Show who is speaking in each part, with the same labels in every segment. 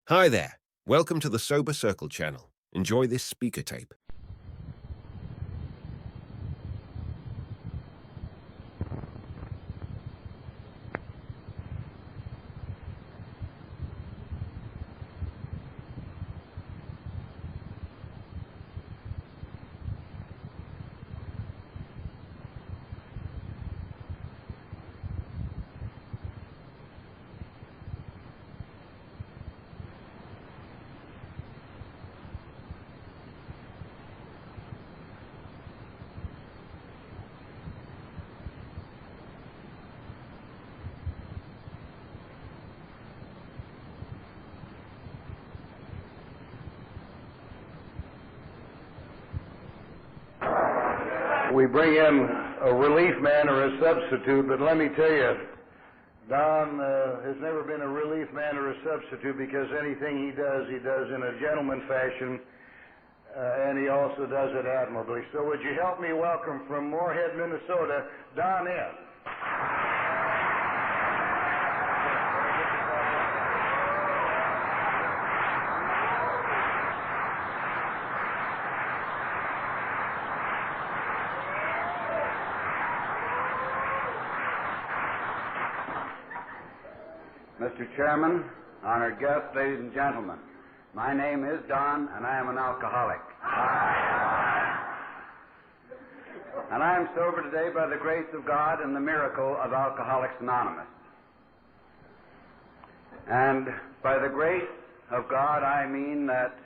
Speaker 1: Hi there. Welcome to the Sober Circle channel. Enjoy this speaker tape.
Speaker 2: We bring in a relief man or a substitute, but let me tell you, Don has never been a relief man or a substitute because anything he does in a gentleman fashion, and he also does it admirably. So would you help me welcome from Moorhead, Minnesota, Don N.
Speaker 3: Mr. Chairman, honored guests, ladies and gentlemen, my name is Don, and I am an alcoholic. And I am sober today by the grace of God and the miracle of Alcoholics Anonymous. And by the grace of God, I mean that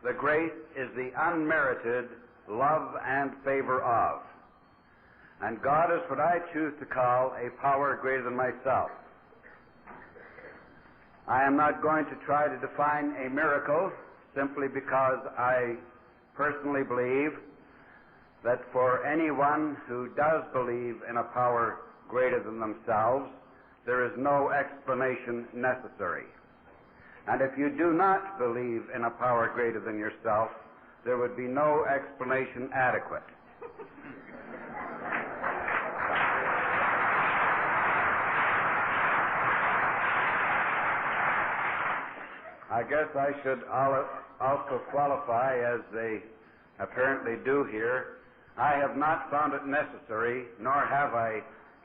Speaker 3: the grace is the unmerited love and favor of. And God is what I choose to call a power greater than myself. I am not going to try to define a miracle simply because I personally believe that for anyone who does believe in a power greater than themselves, there is no explanation necessary. And if you do not believe in a power greater than yourself, there would be no explanation adequate. I guess I should also qualify, as they apparently do here. I have not found it necessary, nor have I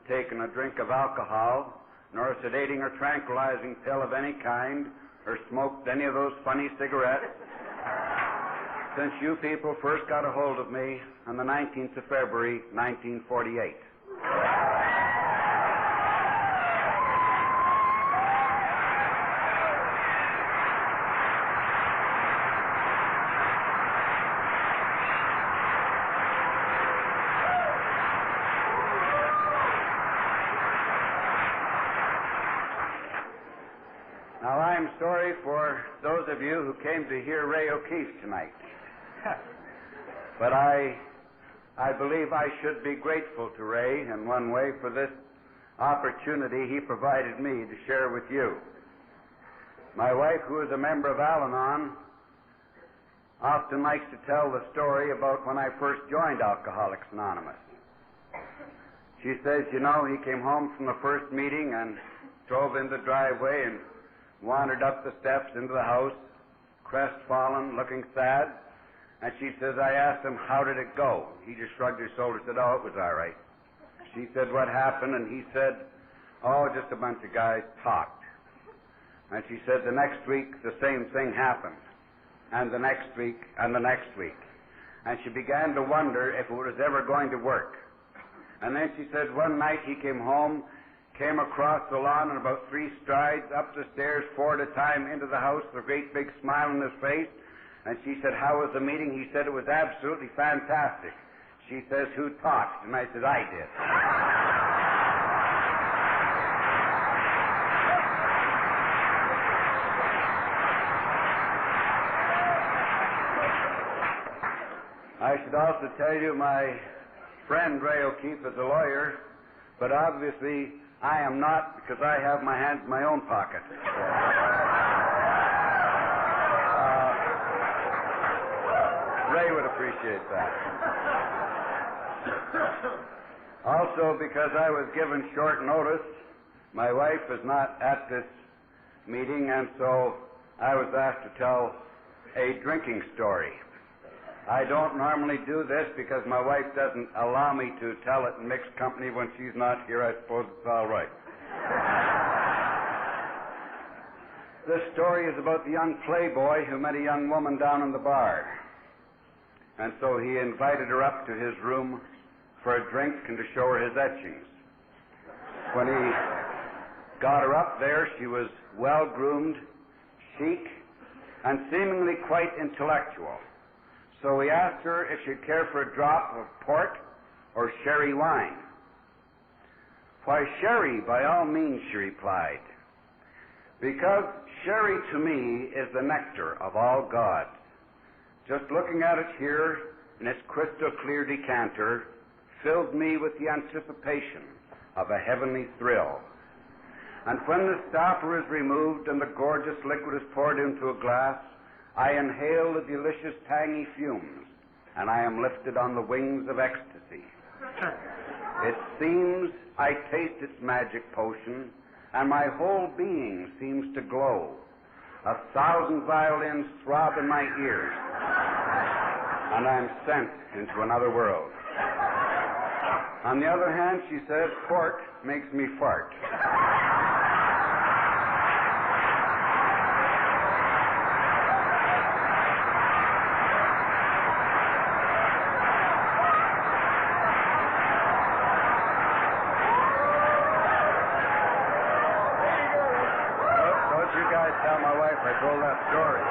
Speaker 3: taken a drink of alcohol, nor a sedating or tranquilizing pill of any kind, or smoked any of those funny cigarettes, since you people first got a hold of me on the 19th of February, 1948. Now, I'm sorry for those of you who came to hear Ray O'Keefe tonight. But I believe I should be grateful to Ray in one way for this opportunity he provided me to share with you. My wife, who is a member of Al-Anon, often likes to tell the story about when I first joined Alcoholics Anonymous. She says, you know, he came home from the first meeting and drove in the driveway and wandered up the steps into the house, crestfallen, looking sad. And she says, I asked him, how did it go? He just shrugged his shoulders and said, oh, it was all right. She said, what happened? And he said, oh, just a bunch of guys talked. And she said, the next week, the same thing happened. And the next week, and the next week. And she began to wonder if it was ever going to work. And then she said, one night he came home, came across the lawn in about 3 strides, up the stairs 4 at a time, into the house with a great big smile on his face. And she said, how was the meeting? He said, it was absolutely fantastic. She says, who talked? And I said, I did. I should also tell you my friend Ray O'Keefe is a lawyer, but obviously I am not, because I have my hands in my own pocket. Ray would appreciate that. Also, because I was given short notice, my wife is not at this meeting, and so I was asked to tell a drinking story. I don't normally do this because my wife doesn't allow me to tell it in mixed company when she's not here. I suppose it's all right. This story is about the young playboy who met a young woman down in the bar. And so he invited her up to his room for a drink and to show her his etchings. When he got her up there, she was well-groomed, chic, and seemingly quite intellectual. So he asked her if she'd care for a drop of port or sherry wine. "Why, sherry, by all means," she replied, "because sherry to me is the nectar of all gods. Just looking at it here in its crystal clear decanter filled me with the anticipation of a heavenly thrill. And when the stopper is removed and the gorgeous liquid is poured into a glass, I inhale the delicious tangy fumes, and I am lifted on the wings of ecstasy. It seems I taste its magic potion, and my whole being seems to glow. 1,000 violins throb in my ears, and I'm sent into another world. On the other hand," she says, "port makes me fart." Don't you guys tell my wife I told that story.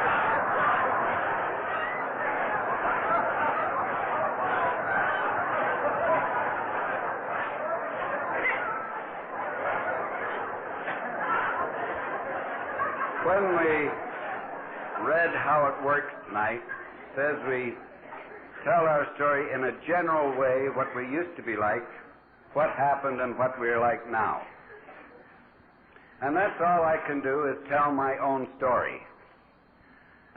Speaker 3: When we read how it works tonight, it says we tell our story in a general way, what we used to be like, what happened, and what we're like now. And that's all I can do is tell my own story.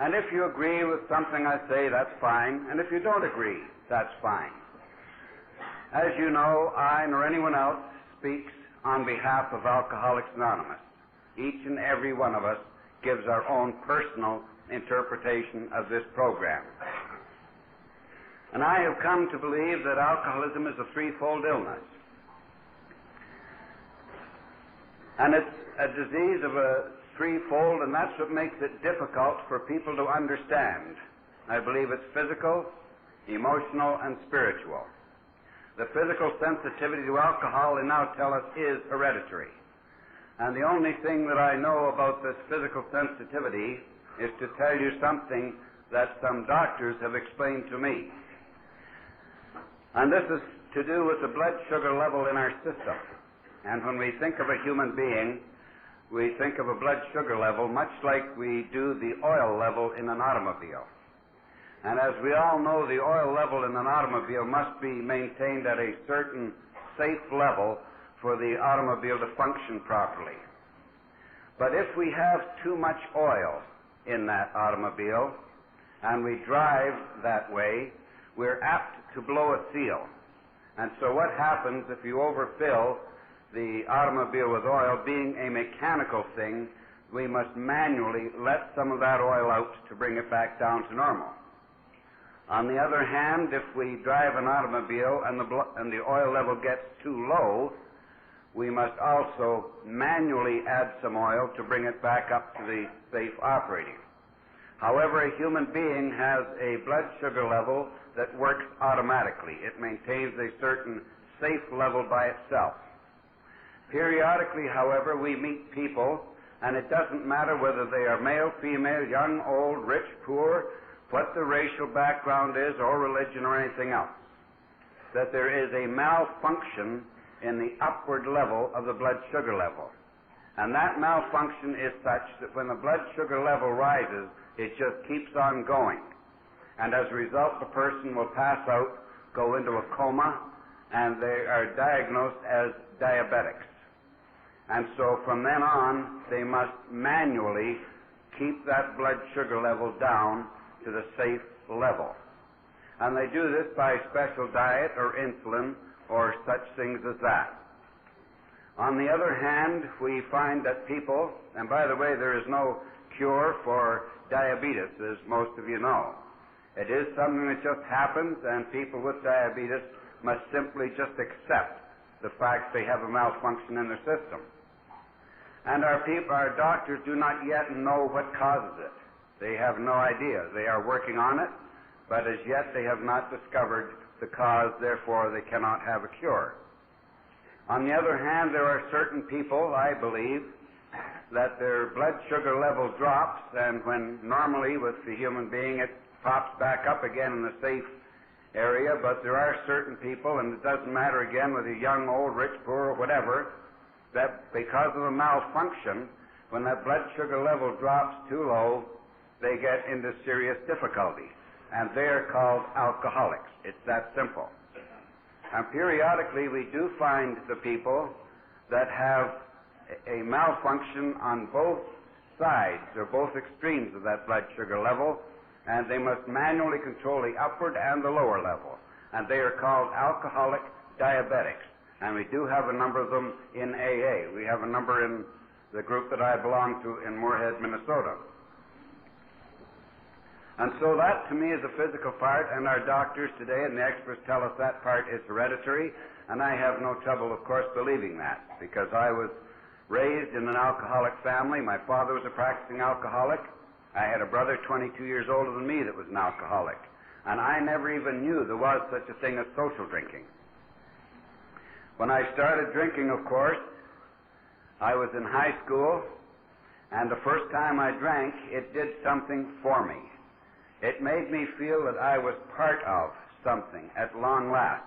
Speaker 3: And if you agree with something I say, that's fine. And if you don't agree, that's fine. As you know, I nor anyone else speaks on behalf of Alcoholics Anonymous. Each and every one of us gives our own personal interpretation of this program. And I have come to believe that alcoholism is a threefold illness. And it's a disease of a threefold, and that's what makes it difficult for people to understand. I believe it's physical, emotional, and spiritual. The physical sensitivity to alcohol, they now tell us, is hereditary. And the only thing that I know about this physical sensitivity is to tell you something that some doctors have explained to me. And this is to do with the blood sugar level in our system. And when we think of a human being, we think of a blood sugar level much like we do the oil level in an automobile. And as we all know, the oil level in an automobile must be maintained at a certain safe level for the automobile to function properly. But if we have too much oil in that automobile and we drive that way, we're apt to blow a seal. And so what happens if you overfill the automobile with oil? Being a mechanical thing, we must manually let some of that oil out to bring it back down to normal. On the other hand, if we drive an automobile and the oil level gets too low, we must also manually add some oil to bring it back up to the safe operating. However, a human being has a blood sugar level that works automatically. It maintains a certain safe level by itself. Periodically, however, we meet people, and it doesn't matter whether they are male, female, young, old, rich, poor, what the racial background is, or religion, or anything else, that there is a malfunction in the upward level of the blood sugar level. And that malfunction is such that when the blood sugar level rises, it just keeps on going. And as a result, the person will pass out, go into a coma, and they are diagnosed as diabetics. And so from then on, they must manually keep that blood sugar level down to the safe level. And they do this by special diet or insulin or such things as that. On the other hand, we find that people, and by the way, there is no cure for diabetes, as most of you know. It is something that just happens, and people with diabetes must simply just accept the fact they have a malfunction in their system. And our doctors do not yet know what causes it. They have no idea. They are working on it, but as yet they have not discovered the cause, therefore they cannot have a cure. On the other hand, there are certain people, I believe, that their blood sugar level drops, and when normally with the human being it pops back up again in the safe area, but there are certain people, and it doesn't matter again whether you're young, old, rich, poor, or whatever, that because of a malfunction, when that blood sugar level drops too low, they get into serious difficulty, and they are called alcoholics. It's that simple. And periodically we do find the people that have a malfunction on both sides or both extremes of that blood sugar level, and they must manually control the upward and the lower level, and they are called alcoholic diabetics. And we do have a number of them in AA. We have a number in the group that I belong to in Moorhead, Minnesota. And so that, to me, is a physical part, and our doctors today and the experts tell us that part is hereditary, and I have no trouble, of course, believing that, because I was raised in an alcoholic family. My father was a practicing alcoholic. I had a brother 22 years older than me that was an alcoholic, and I never even knew there was such a thing as social drinking. When I started drinking, of course, I was in high school, and the first time I drank, it did something for me. It made me feel that I was part of something at long last.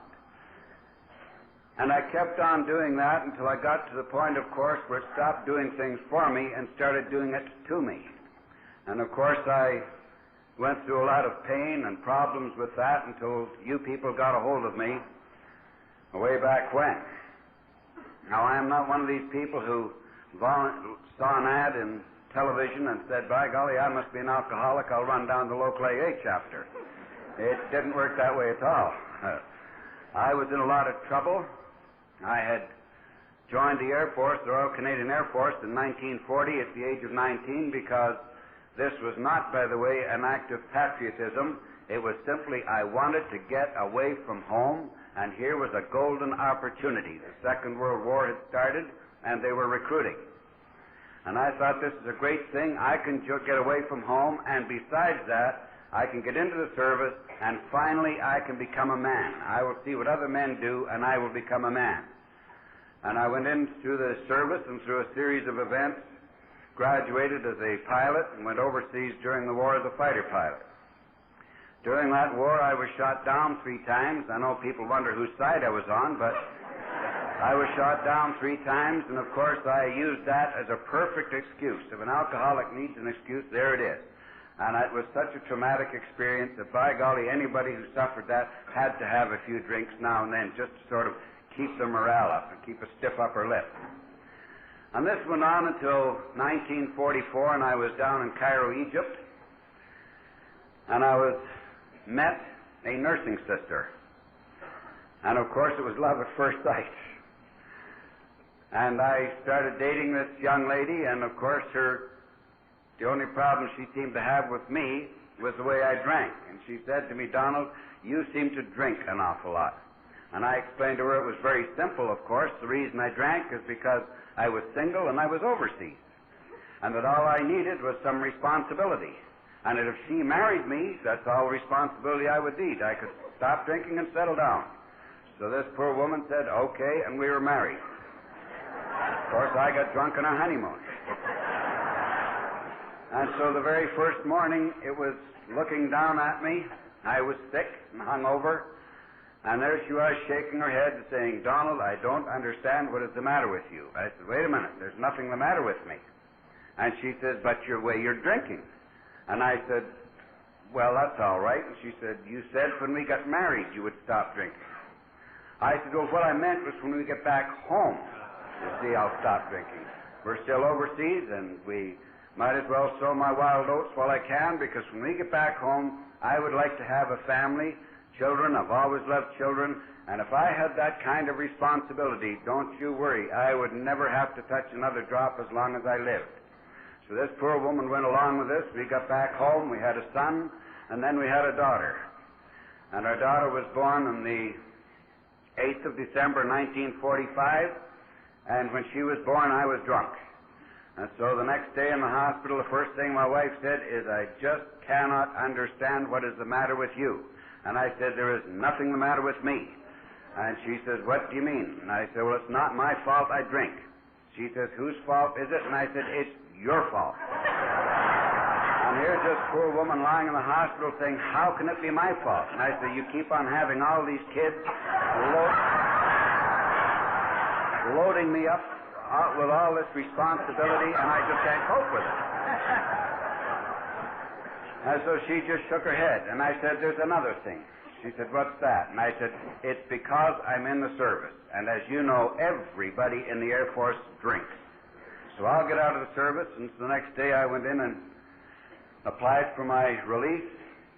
Speaker 3: And I kept on doing that until I got to the point, of course, where it stopped doing things for me and started doing it to me. And of course, I went through a lot of pain and problems with that until you people got a hold of me way back when. Now, I am not one of these people who saw an ad in television and said, by golly, I must be an alcoholic, I'll run down the local AA chapter. It didn't work that way at all. I was in a lot of trouble. I had joined the Air Force, the Royal Canadian Air Force, in 1940 at the age of 19, because this was not, by the way, an act of patriotism. It was simply I wanted to get away from home, and here was a golden opportunity. The Second World War had started, and they were recruiting. And I thought, this is a great thing. I can get away from home, and besides that, I can get into the service, and finally I can become a man. I will see what other men do, and I will become a man. And I went into the service, and through a series of events, graduated as a pilot, and went overseas during the war as a fighter pilot. During that war, I was shot down 3 times. I know people wonder whose side I was on, but I was shot down 3 times, and of course I used that as a perfect excuse. If an alcoholic needs an excuse, there it is. And it was such a traumatic experience that, by golly, anybody who suffered that had to have a few drinks now and then just to sort of keep the morale up and keep a stiff upper lip. And this went on until 1944, and I was down in Cairo, Egypt, and I met a nursing sister. And of course it was love at first sight. And I started dating this young lady, and of course the only problem she seemed to have with me was the way I drank. And she said to me, Donald, you seem to drink an awful lot. And I explained to her it was very simple, of course. The reason I drank is because I was single and I was overseas, and that all I needed was some responsibility. And that if she married me, that's all responsibility I would need. I could stop drinking and settle down. So this poor woman said, okay, and we were married. Of course, I got drunk on our honeymoon. And so the very first morning, it was looking down at me. I was sick and hungover. And there she was, shaking her head and saying, Donald, I don't understand what is the matter with you. I said, wait a minute, there's nothing the matter with me. And she says, but your way you're drinking. And I said, well, that's all right. And she said, you said when we got married you would stop drinking. I said, well, what I meant was when we get back home, you see, I'll stop drinking. We're still overseas, and we might as well sow my wild oats while I can, because when we get back home, I would like to have a family, children. I've always loved children, and if I had that kind of responsibility, don't you worry, I would never have to touch another drop as long as I lived. So this poor woman went along with this. We got back home. We had a son, and then we had a daughter. And our daughter was born on the 8th of December, 1945, and when she was born, I was drunk. And so the next day in the hospital, the first thing my wife said is, I just cannot understand what is the matter with you. And I said, there is nothing the matter with me. And she says, what do you mean? And I said, well, it's not my fault I drink. She says, whose fault is it? And I said, it's your fault. And here's this poor woman lying in the hospital saying, how can it be my fault? And I said, you keep on having all these kids loading me up with all this responsibility, and I just can't cope with it. And so she just shook her head, and I said, there's another thing. She said, what's that? And I said, it's because I'm in the service. And as you know, everybody in the Air Force drinks. So I'll get out of the service, and so the next day I went in and applied for my release,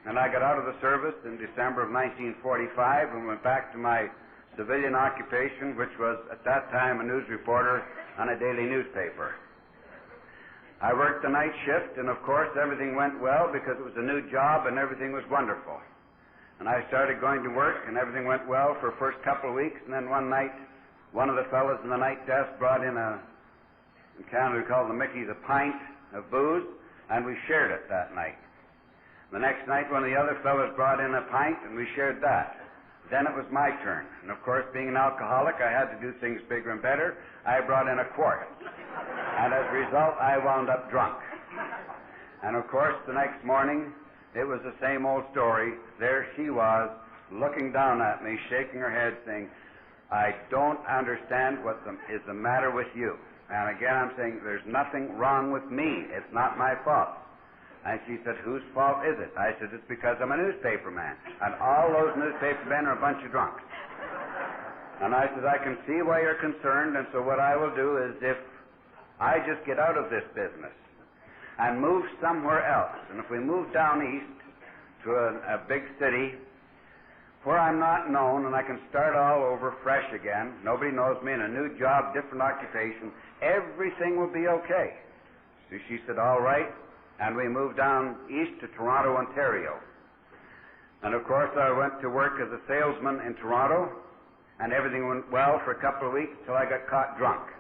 Speaker 3: and I got out of the service in December of 1945 and went back to my civilian occupation, which was at that time a news reporter on a daily newspaper. I worked the night shift, and of course everything went well because it was a new job and everything was wonderful. And I started going to work, and everything went well for the first couple of weeks, and then one night, one of the fellows in the night desk brought in in Canada we call the Mickeys, a pint of booze, and we shared it that night. The next night, one of the other fellows brought in a pint, and we shared that. Then it was my turn. And of course, being an alcoholic, I had to do things bigger and better. I brought in a quart. And as a result, I wound up drunk. And of course, the next morning, it was the same old story. There she was, looking down at me, shaking her head, saying, I don't understand what is the matter with you. And again, I'm saying, there's nothing wrong with me. It's not my fault. And she said, whose fault is it? I said, it's because I'm a newspaper man. And all those newspaper men are a bunch of drunks. And I said, I can see why you're concerned, and so what I will do is if I just get out of this business and move somewhere else, and if we move down east to a big city where I'm not known and I can start all over fresh again, nobody knows me, in a new job, different occupation, everything will be okay. So she said, all right. And we moved down east to Toronto, Ontario. And of course, I went to work as a salesman in Toronto, and everything went well for a couple of weeks until I got caught drunk.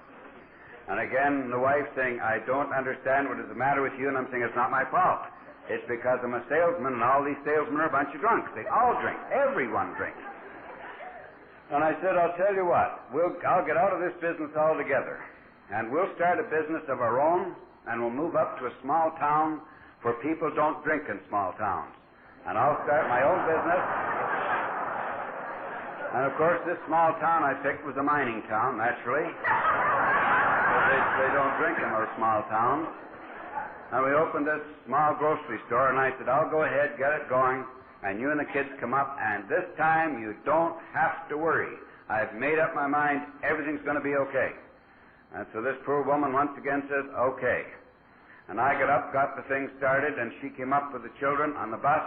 Speaker 3: And again, the wife saying, I don't understand what is the matter with you, and I'm saying, it's not my fault. It's because I'm a salesman, and all these salesmen are a bunch of drunks. They all drink. Everyone drinks. And I said, I'll tell you what, I'll get out of this business altogether, and we'll start a business of our own, and we'll move up to a small town where people don't drink in small towns. And I'll start my own business. And of course, this small town I picked was a mining town, naturally. They don't drink in those small towns. And we opened this small grocery store, and I said, I'll go ahead, get it going, and you and the kids come up, and this time you don't have to worry. I've made up my mind, everything's going to be okay. And so this poor woman once again says, okay. And I got up, got the thing started, and she came up with the children on the bus.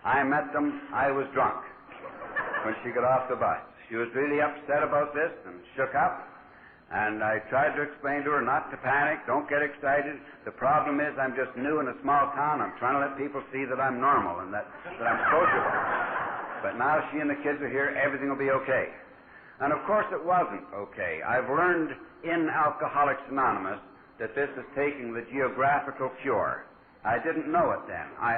Speaker 3: I met them. I was drunk when she got off the bus. She was really upset about this and shook up. And I tried to explain to her not to panic, don't get excited. The problem is I'm just new in a small town. I'm trying to let people see that I'm normal and that I'm sociable. But now she and the kids are here, everything will be okay. And of course it wasn't okay. I've learned in Alcoholics Anonymous that this is taking the geographical cure. I didn't know it then. I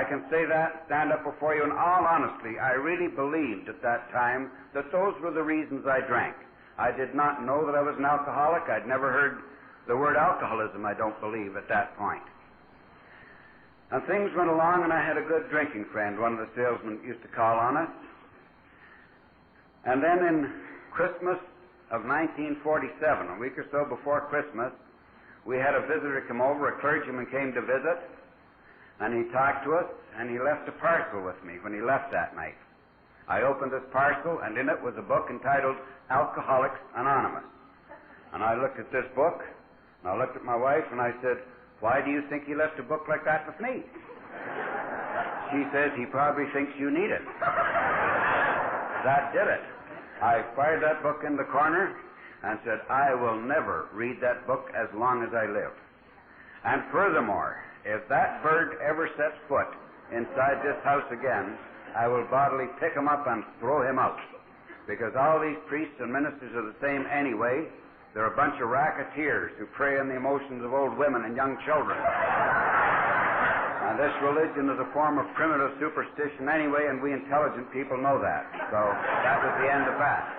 Speaker 3: can say that, stand up before you, and all honestly, I really believed at that time that those were the reasons I drank. I did not know that I was an alcoholic. I'd never heard the word alcoholism, I don't believe, at that point. And things went along, and I had a good drinking friend. One of the salesmen used to call on us. And then in Christmas of 1947, a week or so before Christmas, we had a visitor come over, a clergyman came to visit, and he talked to us, and he left a parcel with me when he left that night. I opened this parcel, and in it was a book entitled Alcoholics Anonymous. And I looked at this book, and I looked at my wife, and I said, why do you think he left a book like that with me? She says, he probably thinks you need it. That did it. I fired that book in the corner and said, I will never read that book as long as I live. And furthermore, if that bird ever sets foot inside this house again, I will bodily pick him up and throw him out. Because all these priests and ministers are the same anyway. They're a bunch of racketeers who prey on the emotions of old women and young children. And this religion is a form of primitive superstition anyway, and we intelligent people know that. So that was the end of that.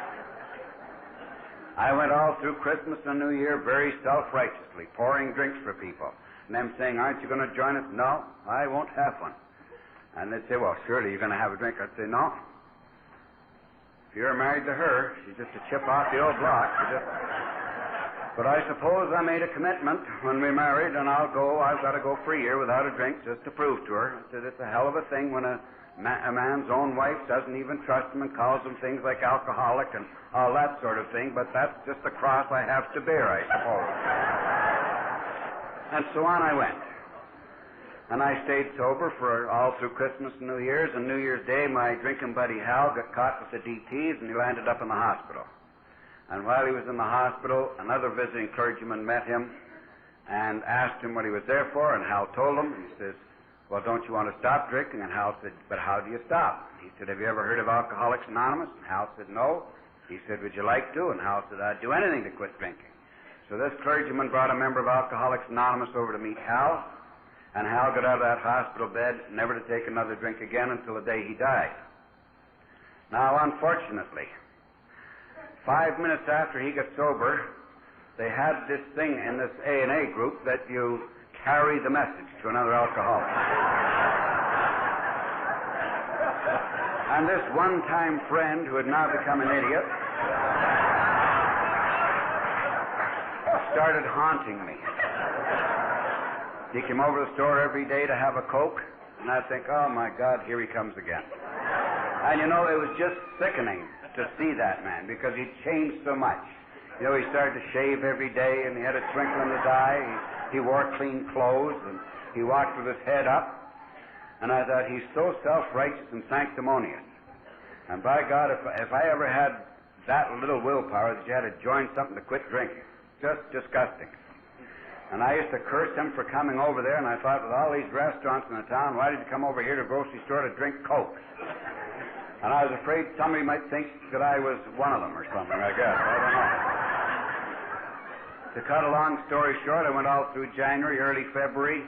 Speaker 3: I went all through Christmas and New Year very self-righteously, pouring drinks for people. And them saying, aren't you going to join us? No, I won't have one. And they'd say, well, surely you're going to have a drink. I'd say, no. If you're married to her, she's just a chip off the old block. But I suppose I made a commitment when we married, and I've got to go for a year without a drink just to prove to her. I said, it's a hell of a thing when a man's own wife doesn't even trust him and calls him things like alcoholic and all that sort of thing, but that's just the cross I have to bear, I suppose. And so on I went. And I stayed sober for all through Christmas and New Year's, and New Year's Day my drinking buddy Hal got caught with the DTs, and he landed up in the hospital. And while he was in the hospital, another visiting clergyman met him and asked him what he was there for, and Hal told him. He says, well, don't you want to stop drinking? And Hal said, but how do you stop? He said, have you ever heard of Alcoholics Anonymous? And Hal said, no. He said, would you like to? And Hal said, I'd do anything to quit drinking. So this clergyman brought a member of Alcoholics Anonymous over to meet Hal, and Hal got out of that hospital bed never to take another drink again until the day he died. Now, unfortunately, 5 minutes after he got sober, they had this thing in this A&A group that you carry the message to another alcoholic. And this one-time friend who had now become an idiot started haunting me. He came over to the store every day to have a Coke, and I'd think, oh, my God, here he comes again. And, you know, it was just sickening to see that man, because he'd changed so much. You know, he started to shave every day, and he had a twinkle in his eye. He wore clean clothes, and he walked with his head up. And I thought, he's so self-righteous and sanctimonious. And by God, if I ever had that little willpower that you had to join something to quit drinking, just disgusting. And I used to curse him for coming over there, and I thought, with all these restaurants in the town, why did you come over here to the grocery store to drink Coke? And I was afraid somebody might think that I was one of them or something, I guess. I don't know. To cut a long story short, I went all through January, early February,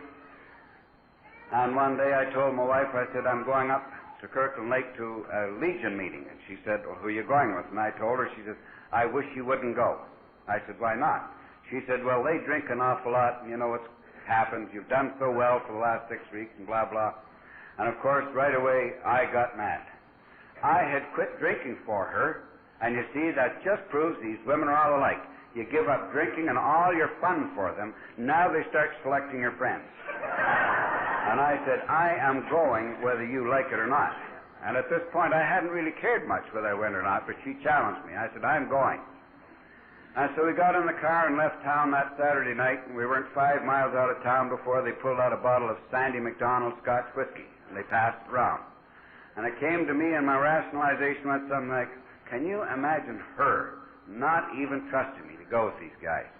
Speaker 3: and one day I told my wife, I said, I'm going up to Kirkland Lake to a Legion meeting. And she said, well, who are you going with? And I told her, she said, I wish you wouldn't go. I said, why not? She said, well, they drink an awful lot, and you know what's happened. You've done so well for the last 6 weeks, and blah, blah. And, of course, right away, I got mad. I had quit drinking for her, and you see, that just proves these women are all alike. You give up drinking and all your fun for them. Now they start selecting your friends. And I said, I am going whether you like it or not. And at this point, I hadn't really cared much whether I went or not, but she challenged me. I said, I'm going. And so we got in the car and left town that Saturday night, and we weren't 5 miles out of town before they pulled out a bottle of Sandy McDonald Scotch whiskey, and they passed it around. And it came to me, and my rationalization went something like, can you imagine her not even trusting me to go with these guys?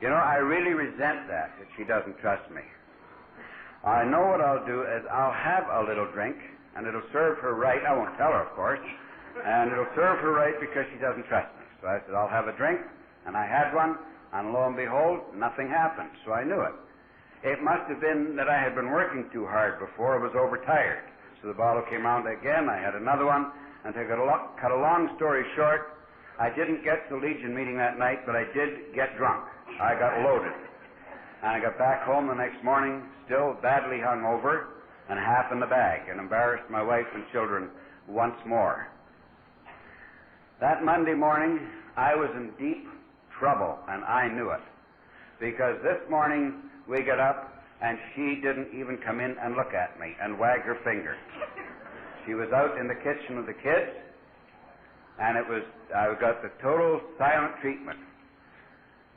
Speaker 3: You know, I really resent that she doesn't trust me. I know what I'll do is I'll have a little drink, and it'll serve her right. I won't tell her, of course. And it'll serve her right because she doesn't trust me. So I said, I'll have a drink, and I had one, and lo and behold, nothing happened. So I knew it. It must have been that I had been working too hard before. I was overtired. So the bottle came around again. I had another one, and to cut a long story short, I didn't get to the Legion meeting that night, but I did get drunk. I got loaded. And I got back home the next morning, still badly hungover, and half in the bag, and embarrassed my wife and children once more. That Monday morning, I was in deep trouble, and I knew it. Because this morning, we got up, and she didn't even come in and look at me and wag her finger. She was out in the kitchen with the kids, and I got the total silent treatment.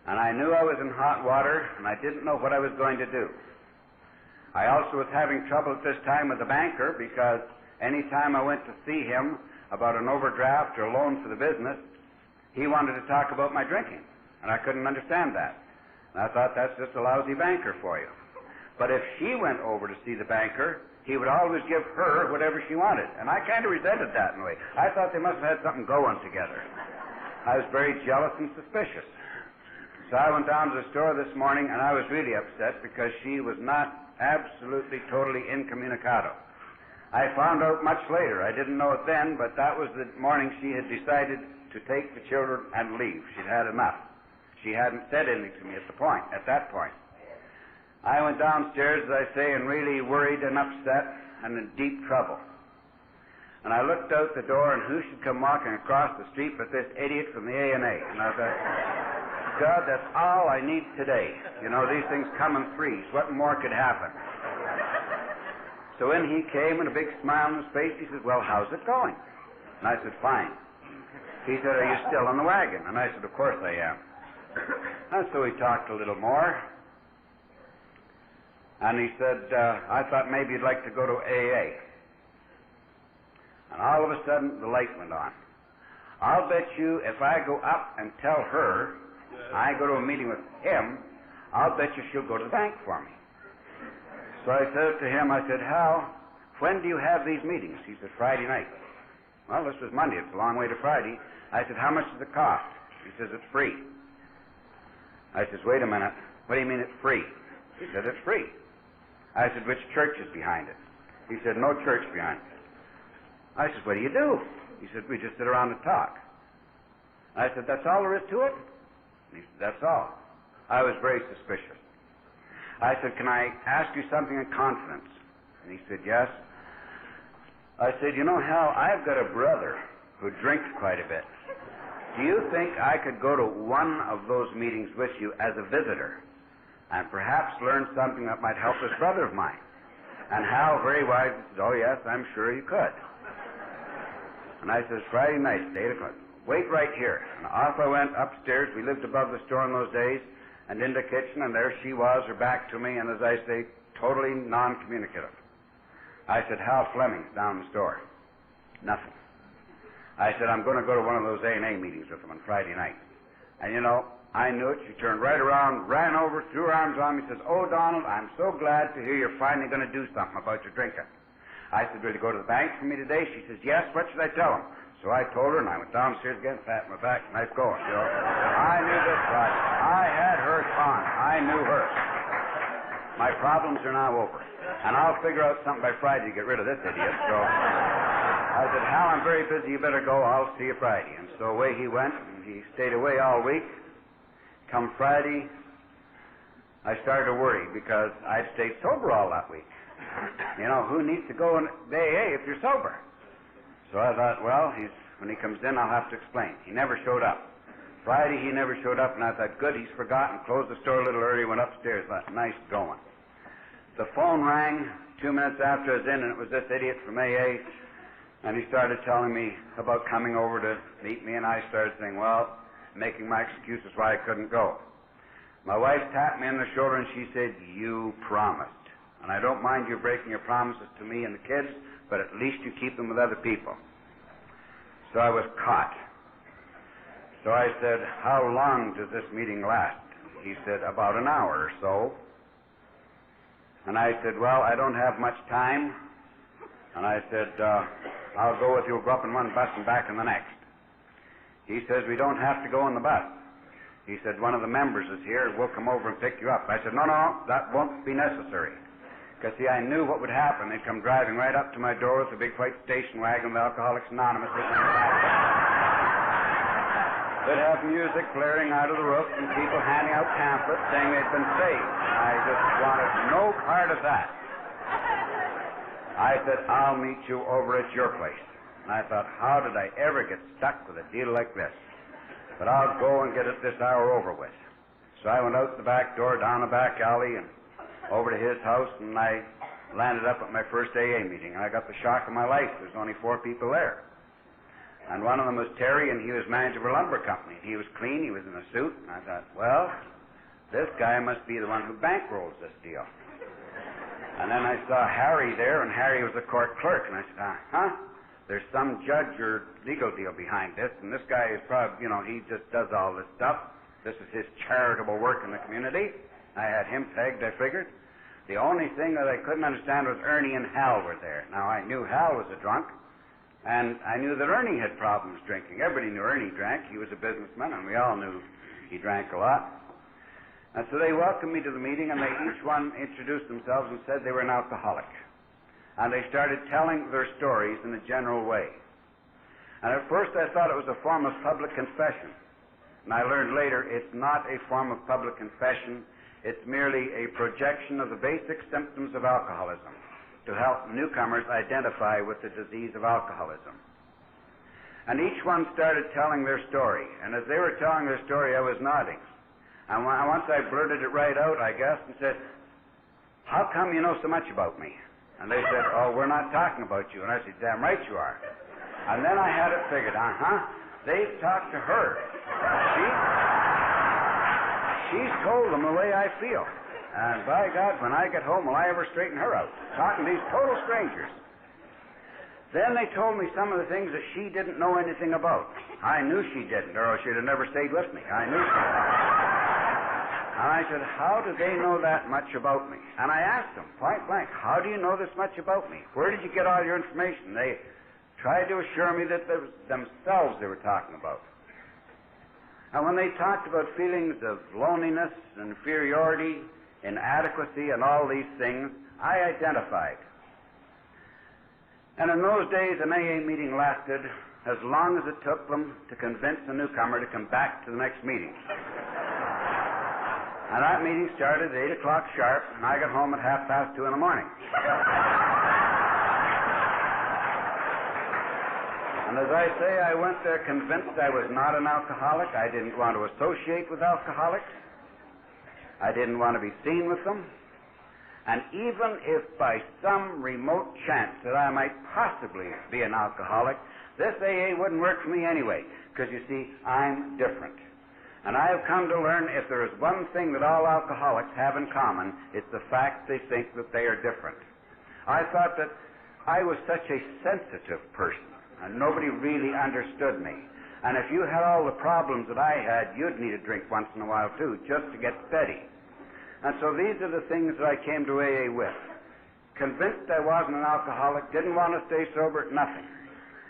Speaker 3: And I knew I was in hot water, and I didn't know what I was going to do. I also was having trouble at this time with the banker, because any time I went to see him about an overdraft or a loan for the business, he wanted to talk about my drinking, and I couldn't understand that. And I thought, that's just a lousy banker for you. But if she went over to see the banker, he would always give her whatever she wanted. And I kind of resented that in a way. I thought they must have had something going together. I was very jealous and suspicious. So I went down to the store this morning, and I was really upset because she was not absolutely, totally incommunicado. I found out much later. I didn't know it then, but that was the morning she had decided to take the children and leave. She'd had enough. She hadn't said anything to me at that point. I went downstairs, as I say, and really worried and upset and in deep trouble. And I looked out the door, and who should come walking across the street but this idiot from the A&A. And I thought, God, that's all I need today. You know, these things come in threes. What more could happen? So in he came, and a big smile on his face. He said, well, how's it going? And I said, fine. He said, are you still on the wagon? And I said, of course I am. And so we talked a little more. And he said, I thought maybe you'd like to go to AA. And all of a sudden, the light went on. I'll bet you if I go up and tell her I go to a meeting with him, I'll bet you she'll go to the bank for me. So I said to him, I said, Hal, when do you have these meetings? He said, Friday night. Well, this was Monday. It's a long way to Friday. I said, how much does it cost? He says, it's free. I says, wait a minute. What do you mean it's free? He said, it's free. I said, which church is behind it? He said, no church behind it. I said, what do you do? He said, we just sit around and talk. I said, that's all there is to it? And he said, that's all. I was very suspicious. I said, can I ask you something in confidence? And he said, yes. I said, you know, Hal, I've got a brother who drinks quite a bit. Do you think I could go to one of those meetings with you as a visitor and perhaps learn something that might help this brother of mine? And Hal very wisely said, oh, yes, I'm sure you could. And I says, Friday night, 8 o'clock. Wait right here. And off I went upstairs. We lived above the store in those days, and in the kitchen, and there she was, her back to me, and as I say, totally non-communicative. I said, Hal Fleming's down the store. Nothing. I said, I'm going to go to one of those A&A meetings with him on Friday night. And you know, I knew it. She turned right around, ran over, threw her arms on me, says, oh, Donald, I'm so glad to hear you're finally going to do something about your drinking. I said, will you go to the bank for me today? She says, yes, what should I tell him? So I told her, and I went downstairs again, pat my back, nice going, you know. I knew this right. I had her on. I knew her. My problems are now over. And I'll figure out something by Friday to get rid of this idiot. So I said, Hal, I'm very busy. You better go. I'll see you Friday. And so away he went, and he stayed away all week. Come Friday, I started to worry because I'd stayed sober all that week. You know, who needs to go in AA if you're sober? So I thought, well, when he comes in, I'll have to explain. He never showed up. Friday, he never showed up, and I thought, good, he's forgotten. Closed the store a little early, went upstairs. Thought, nice going. The phone rang 2 minutes after I was in, and it was this idiot from AA, and he started telling me about coming over to meet me, and I started saying, well, making my excuses why I couldn't go. My wife tapped me on the shoulder, and she said, you promised. And I don't mind you breaking your promises to me and the kids, but at least you keep them with other people. So I was caught. So I said, how long does this meeting last? He said, about an hour or so. And I said, well, I don't have much time. And I said, I'll go with you. We'll go up in one bus and back in the next. He says, we don't have to go in the bus. He said, one of the members is here. We'll come over and pick you up. I said, no, that won't be necessary. Because, see, I knew what would happen. They'd come driving right up to my door with a big white station wagon with Alcoholics Anonymous written on the back. They'd have music blaring out of the roof and people handing out pamphlets saying they'd been saved. I just wanted no part of that. I said, I'll meet you over at your place. And I thought, how did I ever get stuck with a deal like this? But I'll go and get it this hour over with. So I went out the back door, down the back alley, and over to his house, and I landed up at my first AA meeting, and I got the shock of my life. There's only 4 people there. And one of them was Terry, and he was manager of a lumber company. He was clean, he was in a suit, and I thought, well, this guy must be the one who bankrolls this deal. And then I saw Harry there, and Harry was a court clerk, and I said, there's some judge or legal deal behind this, and this guy is probably, he just does all this stuff. This is his charitable work in the community. I had him pegged, I figured. The only thing that I couldn't understand was Ernie and Hal were there. Now, I knew Hal was a drunk, and I knew that Ernie had problems drinking. Everybody knew Ernie drank. He was a businessman, and we all knew he drank a lot. And so they welcomed me to the meeting, and they each one introduced themselves and said they were an alcoholic. And they started telling their stories in a general way. And at first I thought it was a form of public confession. And I learned later it's not a form of public confession. It's merely a projection of the basic symptoms of alcoholism to help newcomers identify with the disease of alcoholism. And each one started telling their story. And as they were telling their story, I was nodding. And once I blurted it right out, I guess, and said, "How come you know so much about me?" And they said, "Oh, we're not talking about you." And I said, "Damn right you are." And then I had it figured, they've talked to her. She's told them the way I feel. And by God, when I get home, will I ever straighten her out? Talking to these total strangers. Then they told me some of the things that she didn't know anything about. I knew she didn't, or else she'd have never stayed with me. I knew she didn't. And I said, "How do they know that much about me?" And I asked them, point blank, "How do you know this much about me? Where did you get all your information?" They tried to assure me that it was themselves they were talking about. And when they talked about feelings of loneliness, inferiority, inadequacy, and all these things, I identified. And in those days, an AA meeting lasted as long as it took them to convince a newcomer to come back to the next meeting. And that meeting started at 8 o'clock sharp, and I got home at 2:30 in the morning. And as I say, I went there convinced I was not an alcoholic. I didn't want to associate with alcoholics. I didn't want to be seen with them. And even if by some remote chance that I might possibly be an alcoholic, this AA wouldn't work for me anyway, because you see, I'm different. And I have come to learn if there is one thing that all alcoholics have in common, it's the fact they think that they are different. I thought that I was such a sensitive person, and nobody really understood me. And if you had all the problems that I had, you'd need a drink once in a while too, just to get steady. And so these are the things that I came to AA with. Convinced I wasn't an alcoholic, didn't want to stay sober, nothing.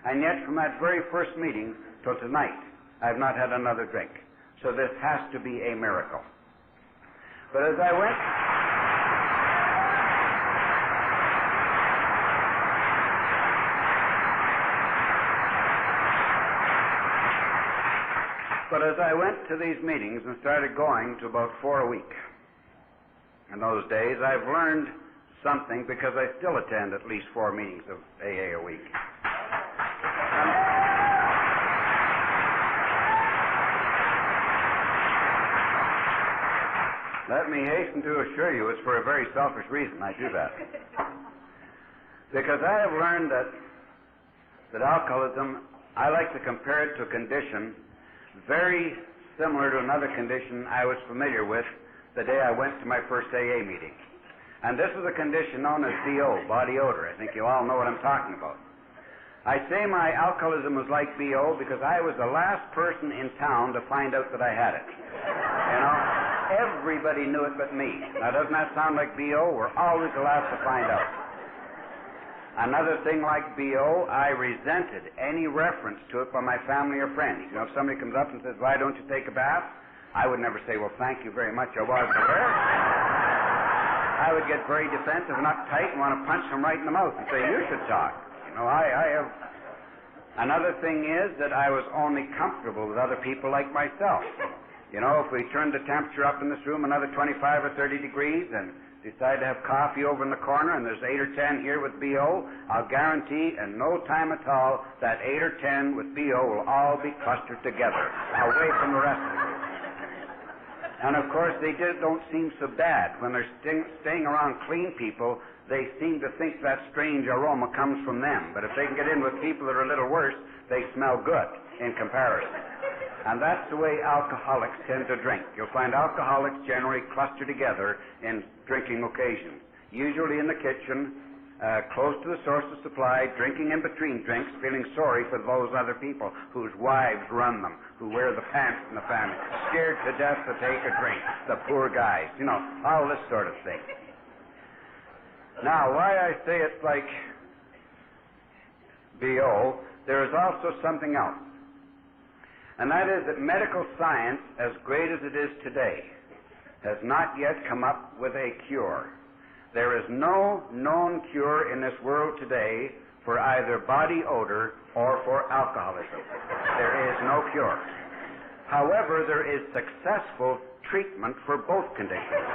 Speaker 3: And yet from that very first meeting till tonight, I've not had another drink. So this has to be a miracle. But as I went... But as I went to these meetings and started going to about 4 a week, in those days I've learned something because I still attend at least 4 meetings of AA a week. Let me hasten to assure you it's for a very selfish reason I do that. Because I have learned that alcoholism, I like to compare it to a condition very similar to another condition I was familiar with the day I went to my first AA meeting. And this is a condition known as BO, body odor. I think you all know what I'm talking about. I say my alcoholism was like BO because I was the last person in town to find out that I had it. You know, everybody knew it but me. Now, doesn't that sound like BO? We're always the last to find out. Another thing like BO, I resented any reference to it by my family or friends. You know, if somebody comes up and says, "Why don't you take a bath?" I would never say, "Well, thank you very much, I wasn't aware." I would get very defensive and uptight and want to punch them right in the mouth and say, "You should talk." You know, I have... Another thing is that I was only comfortable with other people like myself. You know, if we turned the temperature up in this room another 25 or 30 degrees and decide to have coffee over in the corner and there's 8 or 10 here with BO, I'll guarantee in no time at all that 8 or 10 with BO will all be clustered together, away from the rest of the group. And of course, they don't seem so bad. When they're staying around clean people, they seem to think that strange aroma comes from them. But if they can get in with people that are a little worse, they smell good in comparison. And that's the way alcoholics tend to drink. You'll find alcoholics generally cluster together in drinking occasions, usually in the kitchen, close to the source of supply, drinking in between drinks, feeling sorry for those other people whose wives run them, who wear the pants in the family, scared to death to take a drink, the poor guys, all this sort of thing. Now, why I say it's like B.O., there is also something else. And that is that medical science, as great as it is today, has not yet come up with a cure. There is no known cure in this world today for either body odor or for alcoholism. There is no cure. However, there is successful treatment for both conditions.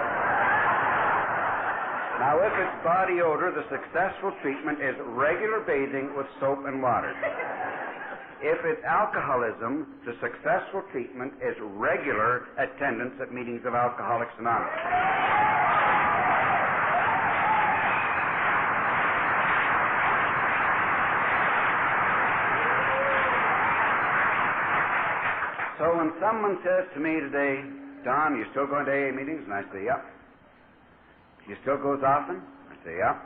Speaker 3: Now, if it's body odor, the successful treatment is regular bathing with soap and water. If it's alcoholism, the successful treatment is regular attendance at meetings of Alcoholics Anonymous. So when someone says to me today, Don, you still going to AA meetings? And I say, yep. You still goes often? I say, yep.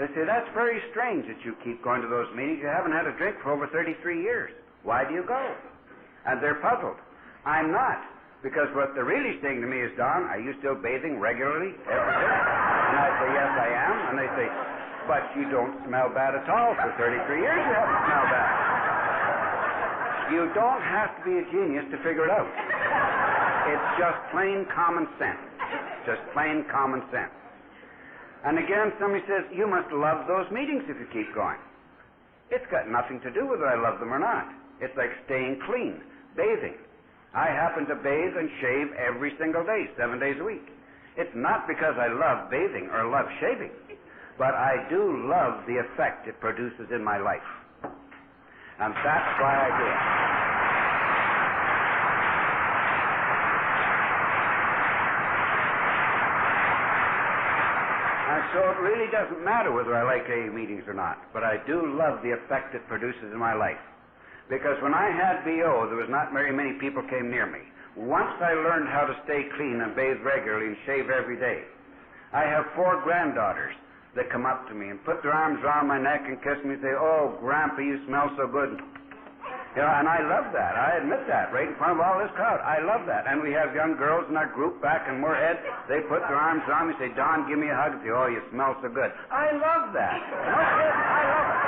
Speaker 3: They say, that's very strange that you keep going to those meetings. You haven't had a drink for over 33 years. Why do you go? And they're puzzled. I'm not. Because what they're really saying to me is, Don, are you still bathing regularly every day? And I say, yes, I am. And they say, but you don't smell bad at all. For 33 years you haven't smelled bad. You don't have to be a genius to figure it out. It's just plain common sense. Just plain common sense. And again, somebody says, you must love those meetings if you keep going. It's got nothing to do with whether I love them or not. It's like staying clean, bathing. I happen to bathe and shave every single day, 7 days a week. It's not because I love bathing or love shaving, but I do love the effect it produces in my life. And that's why I do it. So it really doesn't matter whether I like AA meetings or not, but I do love the effect it produces in my life. Because when I had B.O., there was not very many people came near me. Once I learned how to stay clean and bathe regularly and shave every day, I have 4 granddaughters that come up to me and put their arms around my neck and kiss me and say, oh, Grandpa, you smell so good. And I love that. I admit that right in front of all this crowd. I love that. And we have young girls in our group back in Moorhead. They put their arms around me and say, Don, give me a hug. And say, oh, you smell so good. I love that. No kidding. I love it.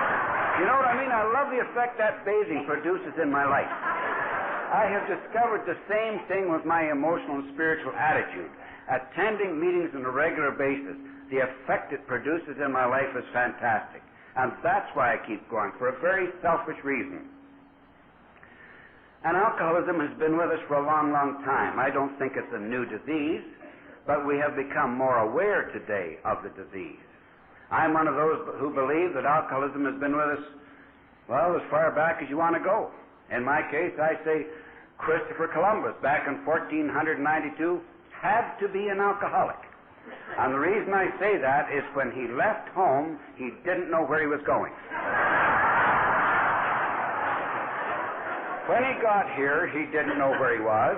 Speaker 3: You know what I mean? I love the effect that bathing produces in my life. I have discovered the same thing with my emotional and spiritual attitude. Attending meetings on a regular basis, the effect it produces in my life is fantastic. And that's why I keep going, for a very selfish reason. And alcoholism has been with us for a long, long time. I don't think it's a new disease, but we have become more aware today of the disease. I'm one of those who believe that alcoholism has been with us, well, as far back as you want to go. In my case, I say Christopher Columbus, back in 1492, had to be an alcoholic. And the reason I say that is when he left home, he didn't know where he was going. When he got here, he didn't know where he was.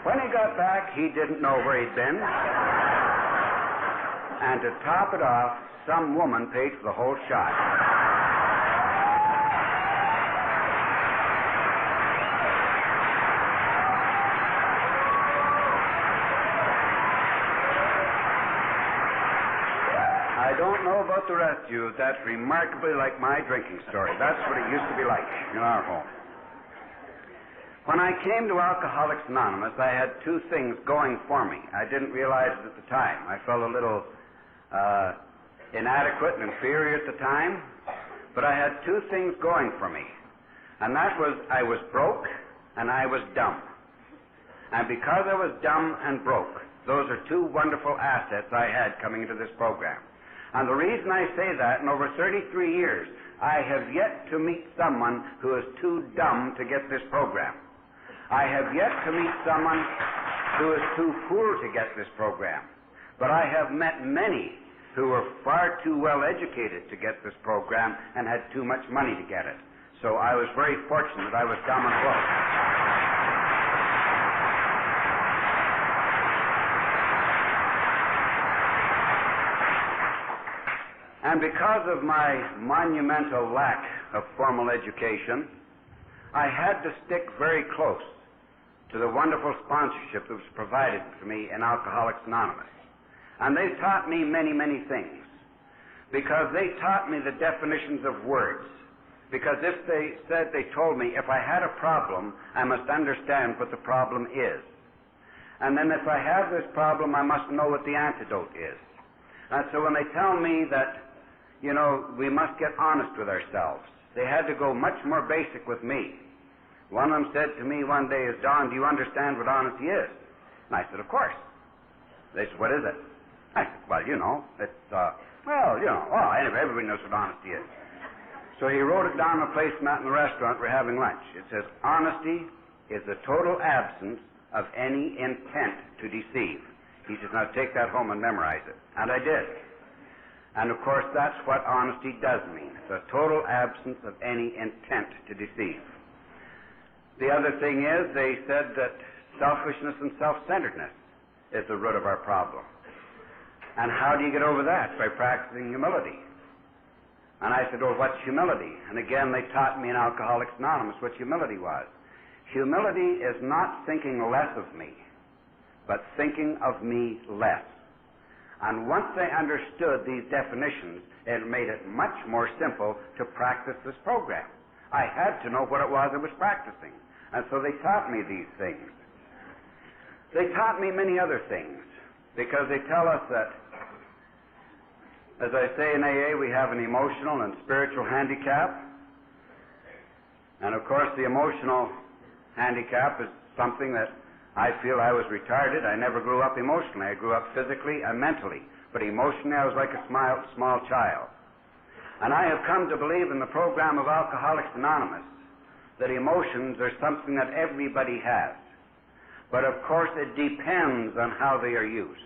Speaker 3: When he got back, he didn't know where he'd been. And to top it off, some woman paid for the whole shot. I don't know about the rest of you. That's remarkably like my drinking story. That's what it used to be like in our home. When I came to Alcoholics Anonymous, I had 2 things going for me. I didn't realize it at the time. I felt a little inadequate and inferior at the time, but I had 2 things going for me. And that was I was broke and I was dumb. And because I was dumb and broke, those are 2 wonderful assets I had coming into this program. And the reason I say that, in over 33 years, I have yet to meet someone who is too dumb to get this program. I have yet to meet someone who is too poor to get this program. But I have met many who were far too well educated to get this program and had too much money to get it. So I was very fortunate I was dumb and broke. And because of my monumental lack of formal education, I had to stick very close to the wonderful sponsorship that was provided to me in Alcoholics Anonymous. And they taught me many, many things, because they taught me the definitions of words. Because if they told me, if I had a problem, I must understand what the problem is. And then if I have this problem, I must know what the antidote is. And so when they tell me that, we must get honest with ourselves, they had to go much more basic with me. One of them said to me one day, Don, do you understand what honesty is? And I said, of course. They said, what is it? I said, well, anyway, everybody knows what honesty is. So he wrote it down on a placemat in the restaurant we're having lunch. It says, honesty is the total absence of any intent to deceive. He says, now take that home and memorize it. And I did. And of course, that's what honesty does mean. It's a total absence of any intent to deceive. The other thing is, they said that selfishness and self-centeredness is the root of our problem. And how do you get over that? By practicing humility. And I said, well, what's humility? And again, they taught me in Alcoholics Anonymous what humility was. Humility is not thinking less of me, but thinking of me less. And once they understood these definitions, it made it much more simple to practice this program. I had to know what it was I was practicing. And so they taught me these things. They taught me many other things, because they tell us that, as I say in AA, we have an emotional and spiritual handicap. And of course, the emotional handicap is something that I feel I was retarded. I never grew up emotionally. I grew up physically and mentally. But emotionally, I was like a small child. And I have come to believe in the program of Alcoholics Anonymous that emotions are something that everybody has. But of course, it depends on how they are used.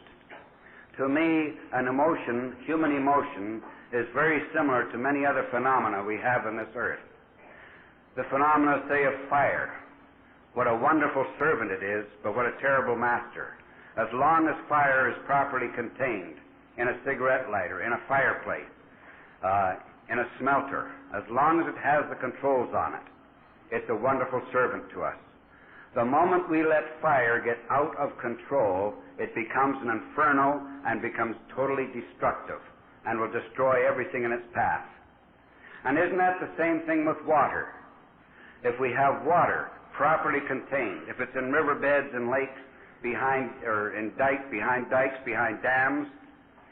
Speaker 3: To me, an emotion, human emotion, is very similar to many other phenomena we have on this earth. The phenomena, say, of fire. What a wonderful servant it is, but what a terrible master. As long as fire is properly contained in a cigarette lighter, in a fireplace, in a smelter, as long as it has the controls on it, it's a wonderful servant to us. The moment we let fire get out of control, it becomes an inferno and becomes totally destructive and will destroy everything in its path. And isn't that the same thing with water? If we have water properly contained, if it's in riverbeds and lakes, behind dikes, behind dams,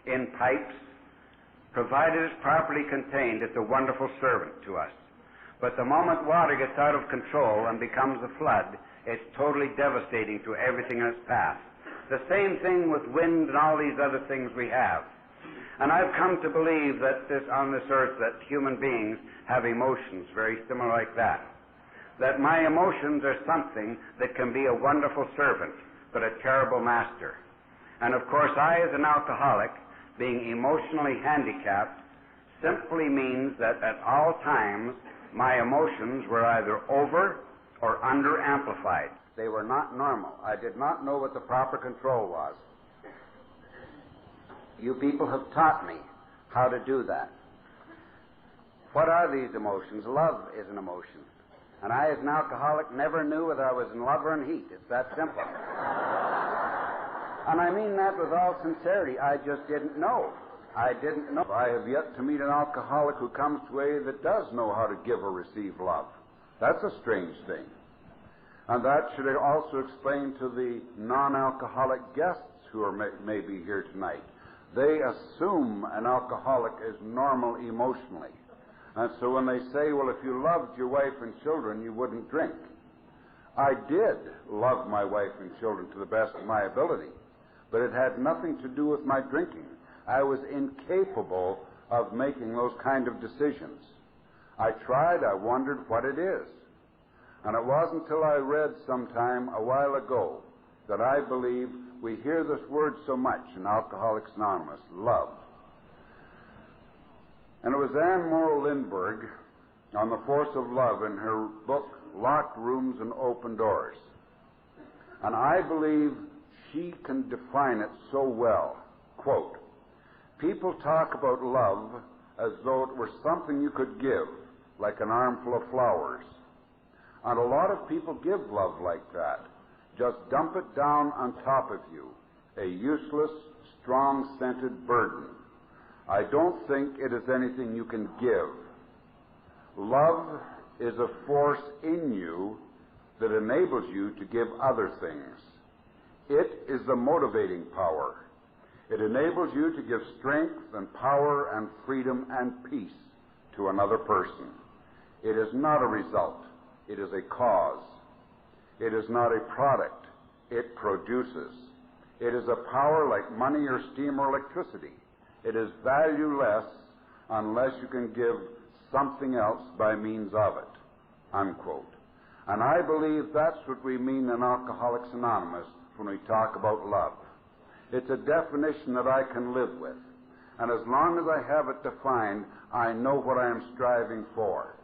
Speaker 3: in pipes, provided it's properly contained, it's a wonderful servant to us. But the moment water gets out of control and becomes a flood, it's totally devastating to everything in its path. The same thing with wind and all these other things we have. And I've come to believe that on this earth that human beings have emotions very similar like that. That my emotions are something that can be a wonderful servant, but a terrible master. And of course, I, as an alcoholic, being emotionally handicapped, simply means that at all times my emotions were either over or under-amplified. They were not normal. I did not know what the proper control was. You people have taught me how to do that. What are these emotions? Love is an emotion. And I, as an alcoholic, never knew whether I was in love or in heat. It's that simple. And I mean that with all sincerity. I just didn't know. I didn't know.
Speaker 4: I have yet to meet an alcoholic who comes to AA that does know how to give or receive love. That's a strange thing. And that should also explain to the non-alcoholic guests who are may be here tonight. They assume an alcoholic is normal emotionally. And so when they say, well, if you loved your wife and children, you wouldn't drink. I did love my wife and children to the best of my ability, but it had nothing to do with my drinking. I was incapable of making those kind of decisions. I tried, I wondered what it is. And it wasn't until I read sometime a while ago that I believe we hear this word so much in Alcoholics Anonymous, love. And it was Anne Morrow Lindbergh on the force of love in her book, Locked Rooms and Open Doors. And I believe she can define it so well. Quote, people talk about love as though it were something you could give, like an armful of flowers. And a lot of people give love like that. Just dump it down on top of you, a useless, strong-scented burden. I don't think it is anything you can give. Love is a force in you that enables you to give other things. It is the motivating power. It enables you to give strength and power and freedom and peace to another person. It is not a result. It is a cause. It is not a product. It produces. It is a power like money or steam or electricity. It is valueless unless you can give something else by means of it, unquote. And I believe that's what we mean in Alcoholics Anonymous when we talk about love. It's a definition that I can live with. And as long as I have it defined, I know what I am striving for.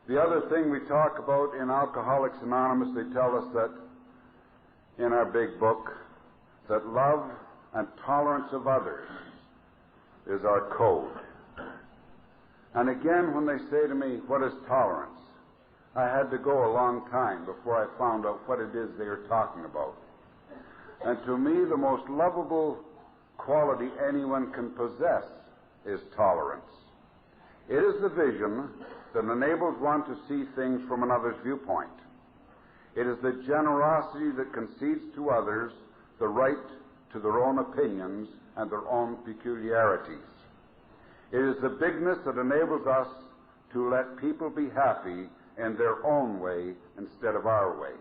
Speaker 4: The other thing we talk about in Alcoholics Anonymous, they tell us that in our big book, that love and tolerance of others is our code. And again, when they say to me, what is tolerance? I had to go a long time before I found out what it is they are talking about. And to me, the most lovable quality anyone can possess is tolerance. It is the vision that enables one to see things from another's viewpoint. It is the generosity that concedes to others the right to their own opinions and their own peculiarities. It is the bigness that enables us to let people be happy in their own way instead of our way.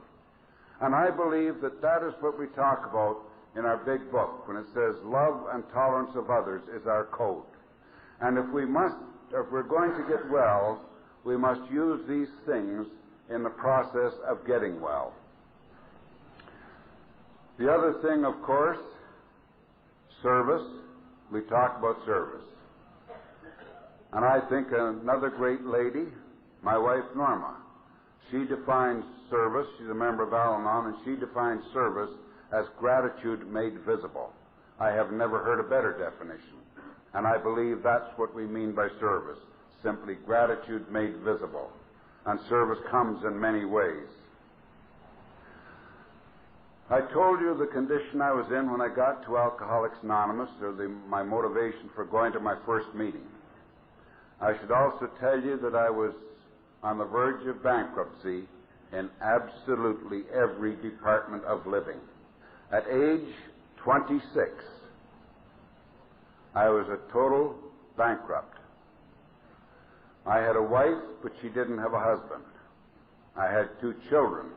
Speaker 4: And I believe that that is what we talk about in our big book when it says love and tolerance of others is our code. And if we're going to get well, we must use these things in the process of getting well. The other thing, of course, service. We talk about service. And I think another great lady, my wife Norma, she defines service. She's a member of Al-Anon, and she defines service as gratitude made visible. I have never heard a better definition. And I believe that's what we mean by service, simply gratitude made visible. And service comes in many ways. I told you the condition I was in when I got to Alcoholics Anonymous, or my motivation for going to my first meeting. I should also tell you that I was on the verge of bankruptcy in absolutely every department of living. At age 26, I was a total bankrupt. I had a wife, but she didn't have a husband. I had 2 children,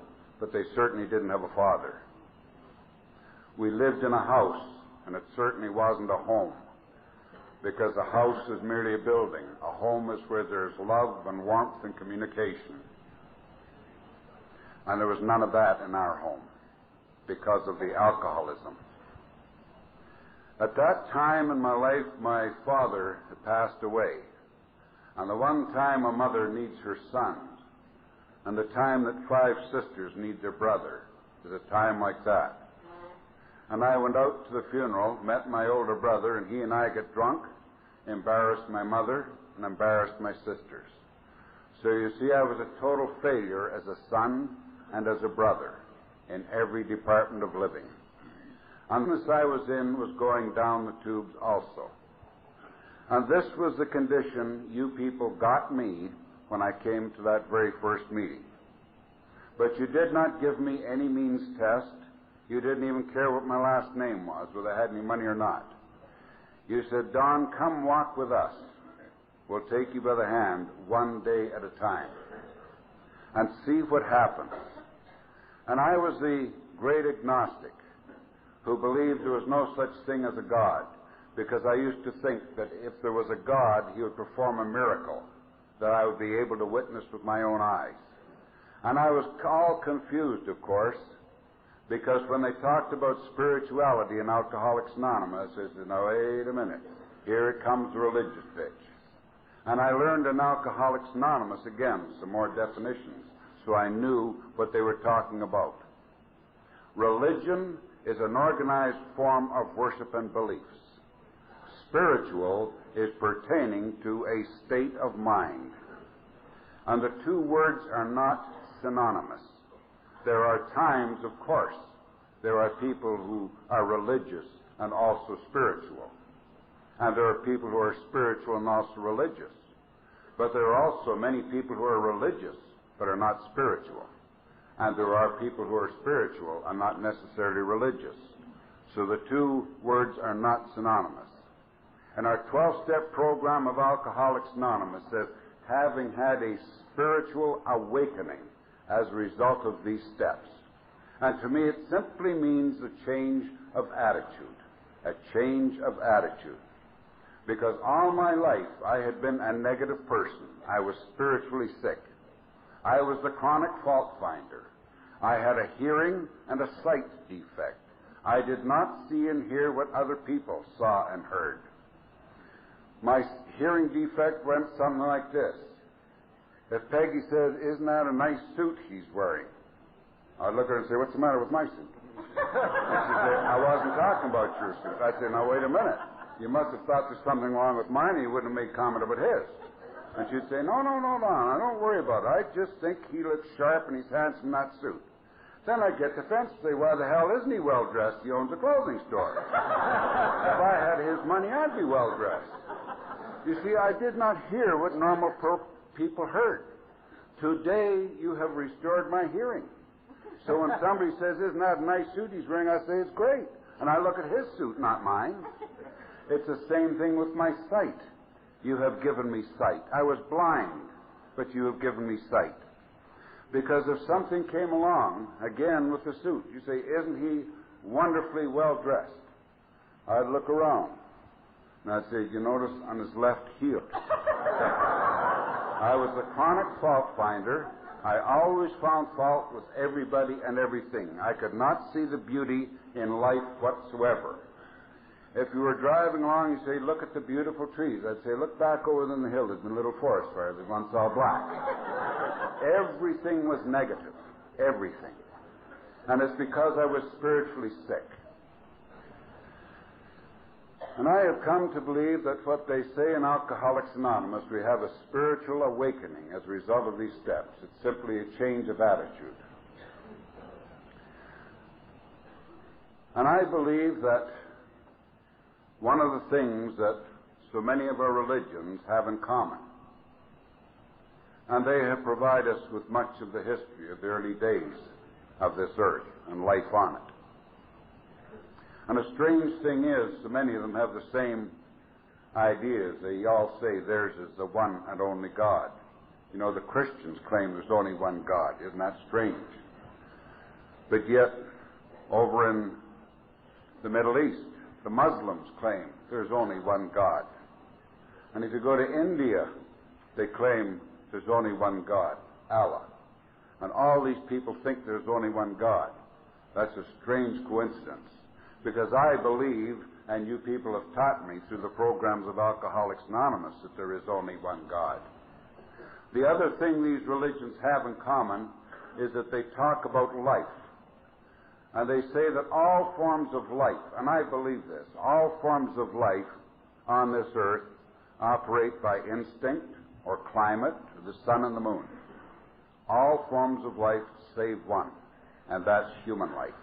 Speaker 4: but they certainly didn't have a father. We lived in a house, and it certainly wasn't a home, because a house is merely a building. A home is where there's love and warmth and communication. And there was none of that in our home because of the alcoholism. At that time in my life, my father had passed away. And the one time a mother needs her son, and the time that 5 sisters need their brother, is a time like that. And I went out to the funeral, met my older brother, and he and I got drunk, embarrassed my mother, and embarrassed my sisters. So you see, I was a total failure as a son and as a brother in every department of living. And this I was in was going down the tubes also. And this was the condition you people got me when I came to that very first meeting. But you did not give me any means test. You didn't even care what my last name was, whether I had any money or not. You said, Don, come walk with us. We'll take you by the hand one day at a time and see what happens. And I was the great agnostic who believed there was no such thing as a God, because I used to think that if there was a God, he would perform a miracle that I would be able to witness with my own eyes. And I was all confused, of course, because when they talked about spirituality in Alcoholics Anonymous, I said, now, wait a minute. Here it comes the religious pitch. And I learned in Alcoholics Anonymous, again, some more definitions, so I knew what they were talking about. Religion is an organized form of worship and beliefs. Spiritual is pertaining to a state of mind. And the two words are not synonymous. There are times, of course, there are people who are religious and also spiritual. And there are people who are spiritual and also religious. But there are also many people who are religious but are not spiritual. And there are people who are spiritual and not necessarily religious. So the two words are not synonymous. And our 12-step program of Alcoholics Anonymous says, having had a spiritual awakening as a result of these steps. And to me it simply means a change of attitude. A change of attitude. Because all my life I had been a negative person. I was spiritually sick. I was the chronic fault finder. I had a hearing and a sight defect. I did not see and hear what other people saw and heard. My hearing defect went something like this. If Peggy says, "Isn't that a nice suit he's wearing?" I'd look at her and say, "What's the matter with my suit?" And she'd say, "I wasn't talking about your suit." I'd say, "Now, wait a minute. You must have thought there's something wrong with mine, and you wouldn't have made comment about his." And she'd say, No, don't worry about it. I just think he looks sharp and he's handsome in that suit." Then I'd get defense and say, "Why the hell isn't he well-dressed? He owns a clothing store." If I had his money, I'd be well-dressed. You see, I did not hear what normal people heard. Today, you have restored my hearing. So when somebody says, "Isn't that a nice suit he's wearing?" I say, "It's great." And I look at his suit, not mine. It's the same thing with my sight. You have given me sight. I was blind, but you have given me sight. Because if something came along, again with the suit, you say, "Isn't he wonderfully well-dressed?" I'd look around, and I'd say, "You notice on his left heel?" I was a chronic fault finder. I always found fault with everybody and everything. I could not see the beauty in life whatsoever. If you were driving along, you say, "Look at the beautiful trees." I'd say, "Look back over in the hill. There's been a little forest fire. There's once all black." Everything was negative. Everything. And it's because I was spiritually sick. And I have come to believe that what they say in Alcoholics Anonymous, we have a spiritual awakening as a result of these steps. It's simply a change of attitude. And I believe that one of the things that so many of our religions have in common, and they have provided us with much of the history of the early days of this earth and life on it. And a strange thing is, so many of them have the same ideas. They all say theirs is the one and only God. You know, the Christians claim there's only one God. Isn't that strange? But yet, over in the Middle East, the Muslims claim there's only one God. And if you go to India, they claim there's only one God, Allah. And all these people think there's only one God. That's a strange coincidence. Because I believe, and you people have taught me through the programs of Alcoholics Anonymous, that there is only one God. The other thing these religions have in common is that they talk about life. And they say that all forms of life, and I believe this, all forms of life on this earth operate by instinct or climate, or the sun and the moon. All forms of life save one, and that's human life.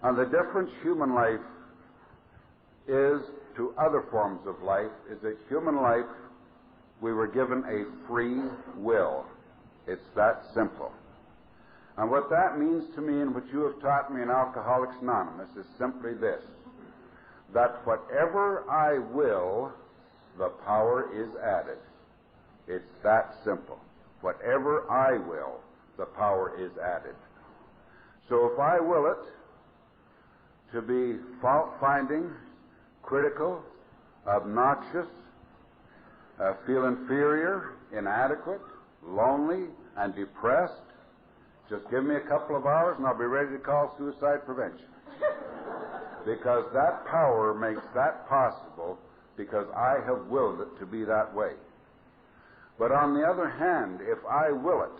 Speaker 4: And the difference human life is to other forms of life is that human life, we were given a free will. It's that simple. And what that means to me and what you have taught me in Alcoholics Anonymous is simply this, that whatever I will, the power is added. It's that simple. Whatever I will, the power is added. So if I will it to be fault-finding, critical, obnoxious, feel inferior, inadequate, lonely, and depressed, just give me a couple of hours and I'll be ready to call suicide prevention. Because that power makes that possible because I have willed it to be that way. But on the other hand, if I will it,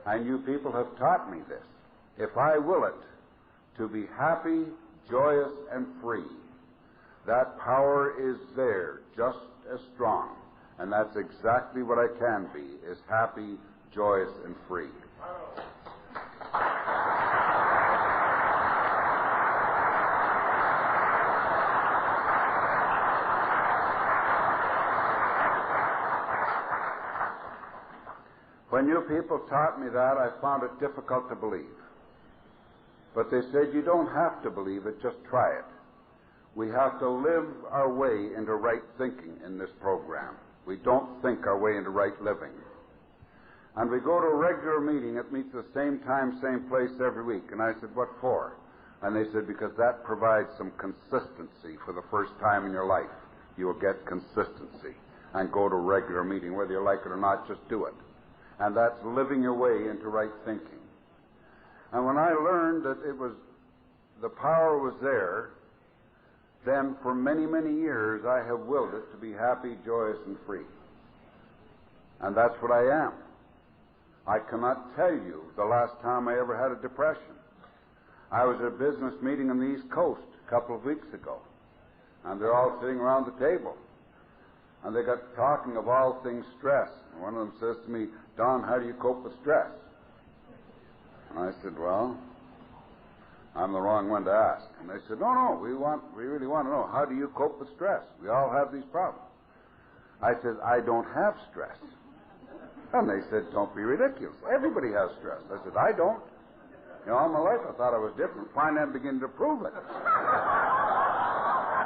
Speaker 4: and you people have taught me this, if I will it to be happy, joyous, and free, that power is there just as strong And that's exactly what I can be, is happy, joyous, and free. When you people taught me that, I found it difficult to believe. But they said, you don't have to believe it, just try it. We have to live our way into right thinking in this program. We don't think our way into right living. And we go to a regular meeting. It meets the same time, same place every week. And I said, what for? And they said, because that provides some consistency for the first time in your life. You will get consistency and go to a regular meeting. Whether you like it or not, just do it. And that's living your way into right thinking. And when I learned that the power was there, then for many, many years I have willed it to be happy, joyous, and free. And that's what I am. I cannot tell you the last time I ever had a depression. I was at a business meeting on the East Coast a couple of weeks ago, and they're all sitting around the table. And they got talking of all things stress. And one of them says to me, Don, how do you cope with stress? And I said, well, I'm the wrong one to ask. And they said, no, we really want to know, how do you cope with stress? We all have these problems. I said, I don't have stress. And they said, don't be ridiculous. Everybody has stress. I said, I don't. You know, all my life I thought I was different. Finally, I'm beginning to prove it.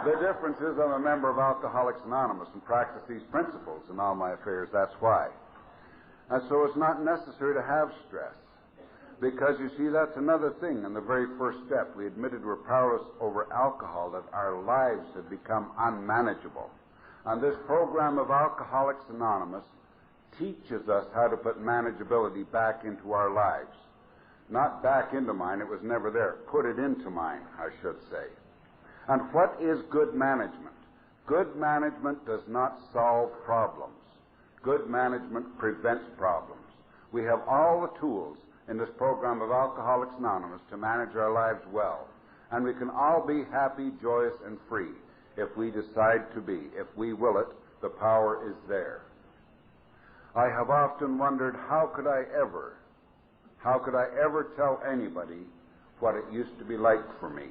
Speaker 4: The difference is I'm a member of Alcoholics Anonymous and practice these principles in all my affairs. That's why. And so it's not necessary to have stress. Because, you see, that's another thing. In the very first step, we admitted we're powerless over alcohol, that our lives had become unmanageable. And this program of Alcoholics Anonymous teaches us how to put manageability back into our lives. Not back into mine, it was never there. Put it into mine, I should say. And what is good management? Good management does not solve problems. Good management prevents problems. We have all the tools in this program of Alcoholics Anonymous to manage our lives well. And we can all be happy, joyous, and free if we decide to be. If we will it, the power is there. I have often wondered, how could I ever tell anybody what it used to be like for me?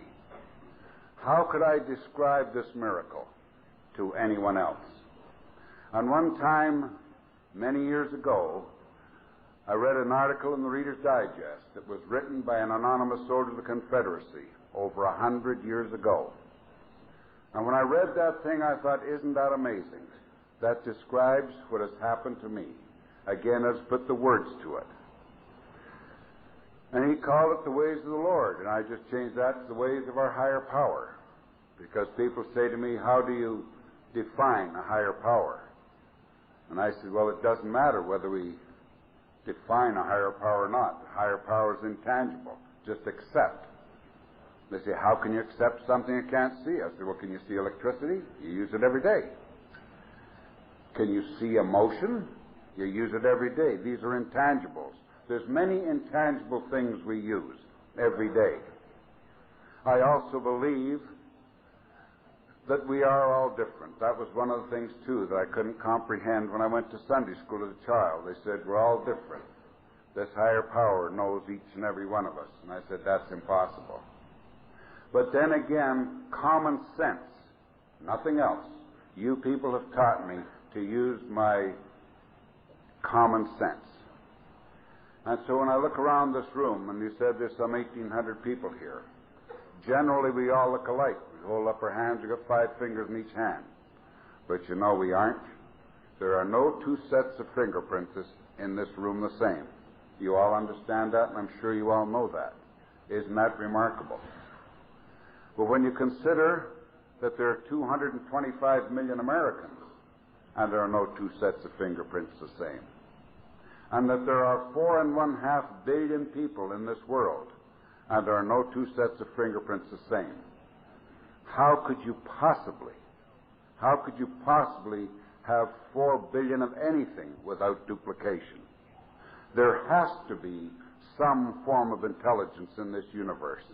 Speaker 4: How could I describe this miracle to anyone else? And one time, many years ago, I read an article in the Reader's Digest that was written by an anonymous soldier of the Confederacy over 100 years ago. And when I read that thing, I thought, isn't that amazing? That describes what has happened to me. Again, let's put the words to it. And he called it the ways of the Lord, and I just changed that to the ways of our higher power. Because people say to me, how do you define a higher power? And I said, well, it doesn't matter whether we define a higher power or not. The higher power is intangible. Just accept. They say, how can you accept something you can't see? I said, well, can you see electricity? You use it every day. Can you see emotion? You use it every day. These are intangibles. There's many intangible things we use every day. I also believe that we are all different. That was one of the things, too, that I couldn't comprehend when I went to Sunday school as a child. They said, we're all different. This higher power knows each and every one of us. And I said, that's impossible. But then again, common sense, nothing else. You people have taught me to use my common sense. And so when I look around this room, and you said there's some 1,800 people here, generally we all look alike. We hold up our hands, we've got 5 fingers in each hand. But you know we aren't. There are no 2 sets of fingerprints in this room the same. You all understand that, and I'm sure you all know that. Isn't that remarkable? But when you consider that there are 225 million Americans, and there are no 2 sets of fingerprints the same, and that there are 4.5 billion people in this world, and there are no 2 sets of fingerprints the same, how could you possibly have 4 billion of anything without duplication? There has to be some form of intelligence in this universe.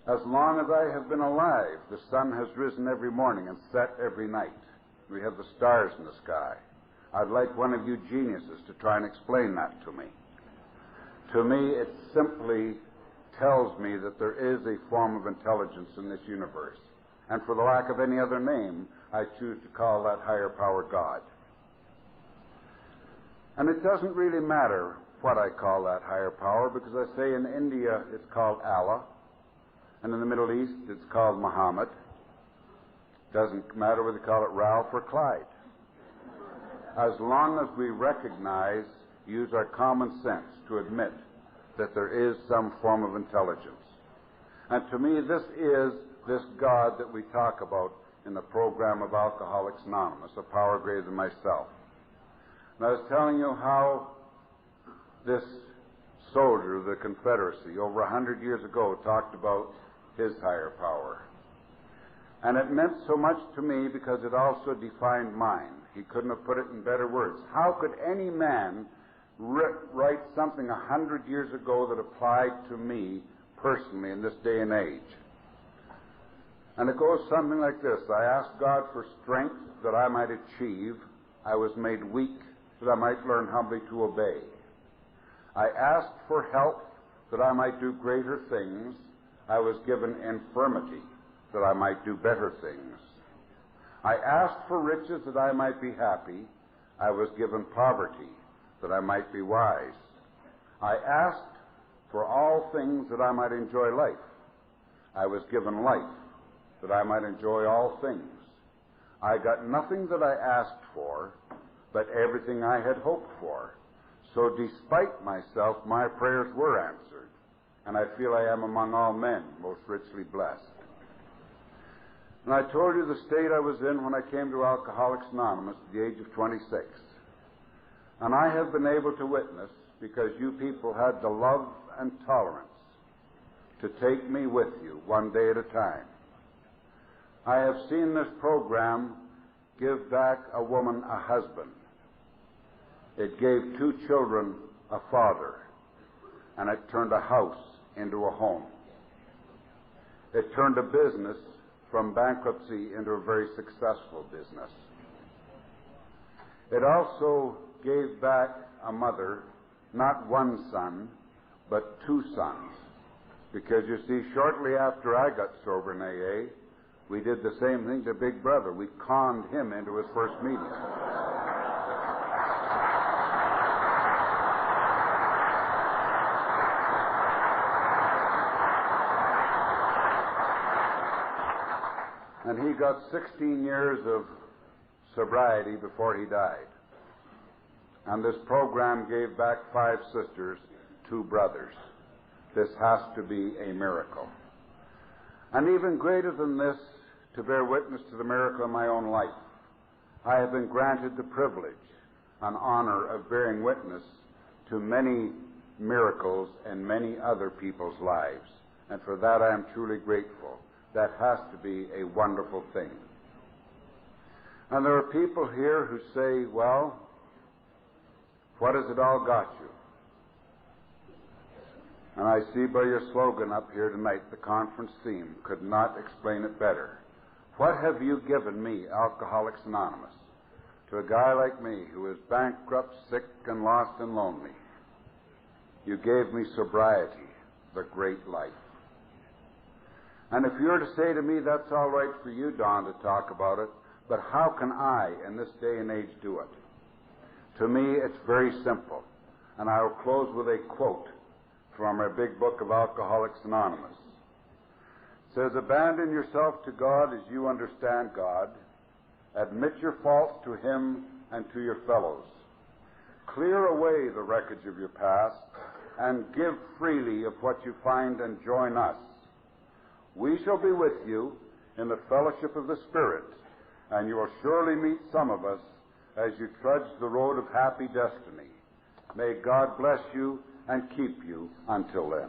Speaker 4: As long as I have been alive, the sun has risen every morning and set every night. We have the stars in the sky. I'd like one of you geniuses to try and explain that to me. To me, it simply tells me that there is a form of intelligence in this universe. And for the lack of any other name, I choose to call that higher power God. And it doesn't really matter what I call that higher power, because I say in India it's called Allah, and in the Middle East it's called Muhammad. Doesn't matter whether you call it Ralph or Clyde. As long as we recognize, use our common sense to admit that there is some form of intelligence. And to me, this is this God that we talk about in the program of Alcoholics Anonymous, a power greater than myself. And I was telling you how this soldier of the Confederacy over 100 years ago talked about his higher power. And it meant so much to me because it also defined mine. He couldn't have put it in better words. How could any man write something 100 years ago that applied to me personally in this day and age? And it goes something like this. I asked God for strength that I might achieve. I was made weak that I might learn humbly to obey. I asked for health that I might do greater things. I was given infirmity that I might do better things. I asked for riches that I might be happy. I was given poverty that I might be wise. I asked for all things that I might enjoy life. I was given life that I might enjoy all things. I got nothing that I asked for, but everything I had hoped for. So despite myself, my prayers were answered, and I feel I am among all men most richly blessed. And I told you the state I was in when I came to Alcoholics Anonymous at the age of 26. And I have been able to witness, because you people had the love and tolerance to take me with you one day at a time. I have seen this program give back a woman a husband. It gave 2 children a father, and it turned a house into a home. It turned a business from bankruptcy into a very successful business. It also gave back a mother, not 1 son, but 2 sons. Because you see, shortly after I got sober in AA, we did the same thing to Big Brother. We conned him into his first meeting. And he got 16 years of sobriety before he died. And this program gave back 5 sisters, 2 brothers. This has to be a miracle. And even greater than this, to bear witness to the miracle in my own life, I have been granted the privilege and honor of bearing witness to many miracles in many other people's lives. And for that I am truly grateful. That has to be a wonderful thing. And there are people here who say, well, what has it all got you? And I see by your slogan up here tonight, the conference theme could not explain it better. What have you given me, Alcoholics Anonymous, to a guy like me who is bankrupt, sick, and lost and lonely? You gave me sobriety, the great life. And if you were to say to me, that's all right for you, Don, to talk about it, but how can I, in this day and age, do it? To me, it's very simple. And I will close with a quote from our big book of Alcoholics Anonymous. It says, abandon yourself to God as you understand God. Admit your faults to Him and to your fellows. Clear away the wreckage of your past and give freely of what you find and join us. We shall be with you in the fellowship of the Spirit, and you will surely meet some of us as you trudge the road of happy destiny. May God bless you and keep you until then.